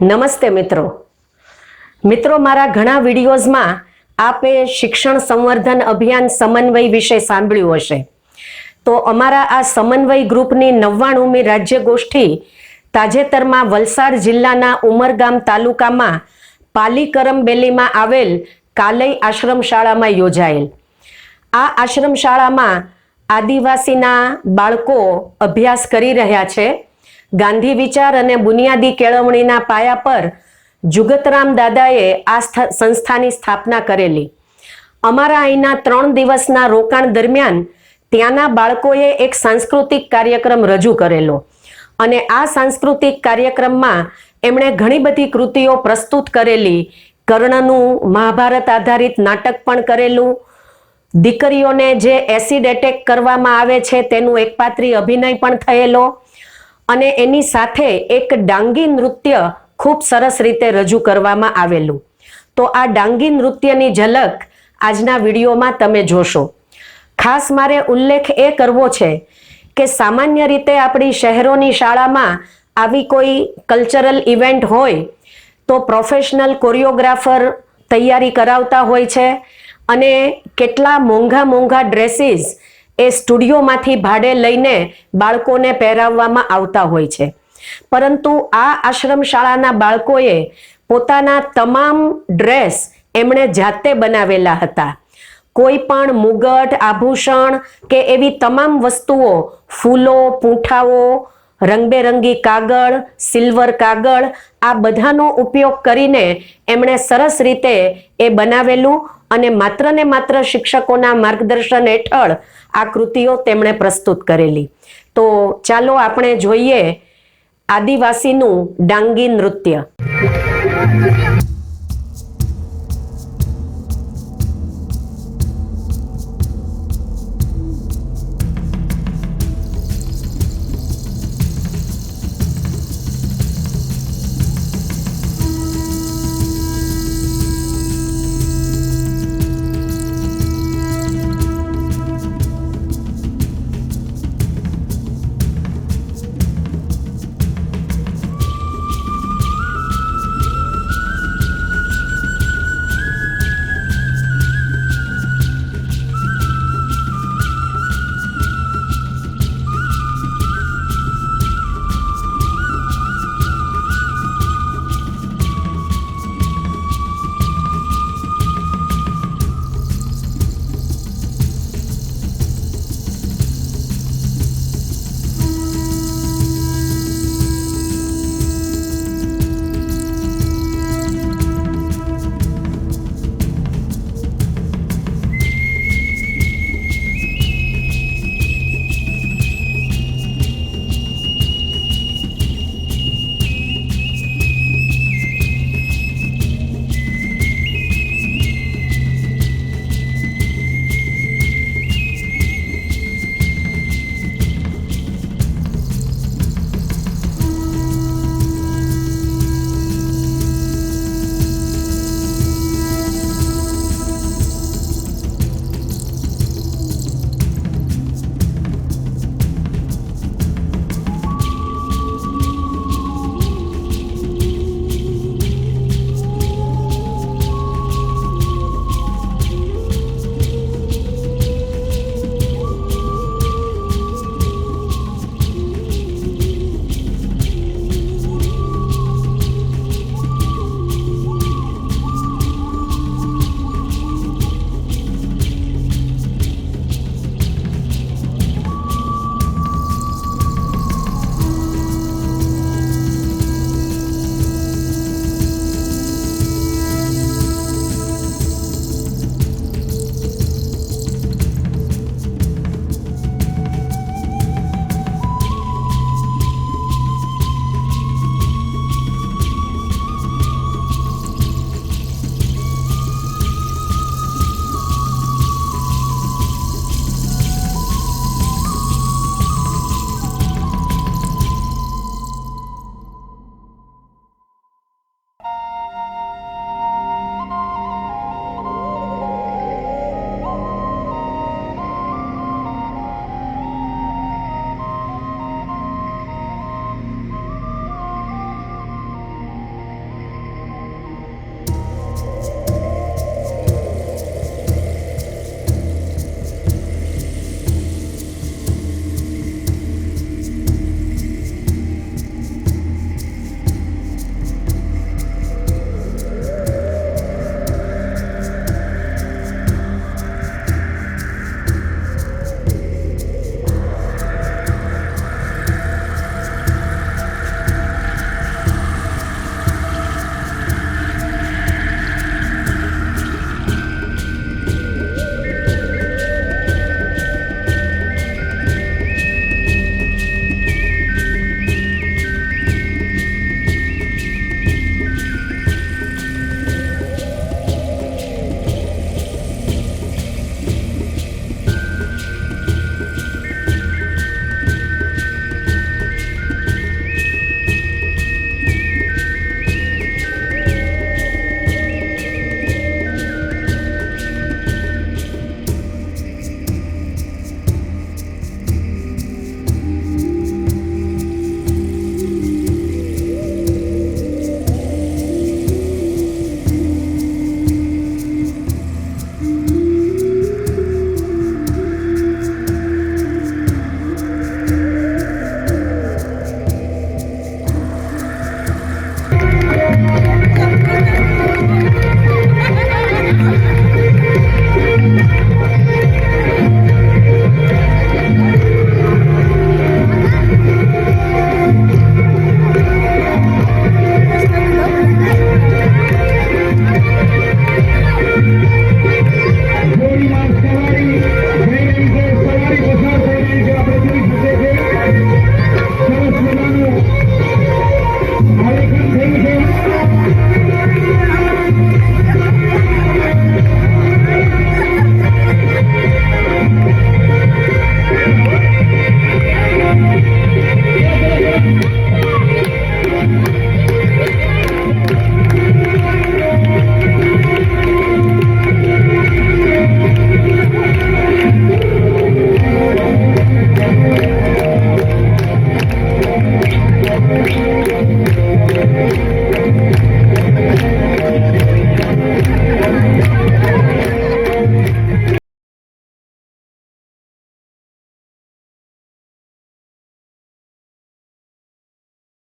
નમસ્તે મિત્રો મારા ઘણા વિડીયોઝમાં આપે શિક્ષણ સંવર્ધન અભિયાન સમન્વય વિશે સાંભળ્યું હશે. તો અમારા આ સમન્વય ગ્રુપની 99મી રાજ્ય ગોષ્ઠી તાજેતરમાં વલસાડ જિલ્લાના ઉમરગામ તાલુકામાં પાલીકરમબેલીમાં આવેલ કાલઈ આશ્રમ શાળામાં યોજાયેલ. આ આશ્રમ શાળામાં આદિવાસીના બાળકો અભ્યાસ કરી રહ્યા છે. ગાંધી વિચાર અને બુનિયાદી કેળવણીના પાયા પર જુગતરામ દાદાએ આ સંસ્થાની સ્થાપના કરેલી. અમારા અહીંના 3 દિવસના રોકાણ દરમિયાન ત્યાંના બાળકોએ એક સાંસ્કૃતિક કાર્યક્રમ રજૂ કરેલો અને આ સાંસ્કૃતિક કાર્યક્રમમાં એમણે ઘણી બધી કૃતિઓ પ્રસ્તુત કરેલી. કર્ણનું મહાભારત આધારિત નાટક પણ કરેલું. દીકરીઓને જે એસિડ એટેક કરવામાં આવે છે તેનું એકપાત્રી અભિનય પણ થયેલો અને એની સાથે એક ડાંગી નૃત્ય ખૂબ સરસ રીતે રજૂ કરવામાં આવેલું. તો આ ડાંગી નૃત્યની ઝલક આજના વિડીયોમાં તમે જોશો. ખાસ મારે ઉલ્લેખ એ કરવો છે કે સામાન્ય રીતે આપણી શહેરોની શાળામાં આવી કોઈ કલ્ચરલ ઇવેન્ટ હોય તો પ્રોફેશનલ કોરિયોગ્રાફર તૈયારી કરાવતા હોય છે અને કેટલા મોંઘા ડ્રેસીસ એ સ્ટુડિયોમાંથી ભાડે લઈને બાળકોને પહેરાવવામાં આવતા હોય છે. પરંતુ આ આશ્રમ શાળાના બાળકોએ પોતાના તમામ ડ્રેસ એમણે જાતે બનાવેલા હતા. કોઈ પણ મુગટ, આભૂષણ કે એવી તમામ વસ્તુઓ, ફૂલો, પૂંઠાઓ, રંગબેરંગી કાગળ, સિલ્વર કાગળ, આ બધાનો ઉપયોગ કરીને એમણે સરસ રીતે એ બનાવેલું અને માત્ર ને માત્ર શિક્ષકોના માર્ગદર્શન હેઠળ આ કૃતિઓ તેમણે પ્રસ્તુત કરેલી. તો ચાલો આપણે જોઈએ આદિવાસીનું ડાંગી નૃત્ય.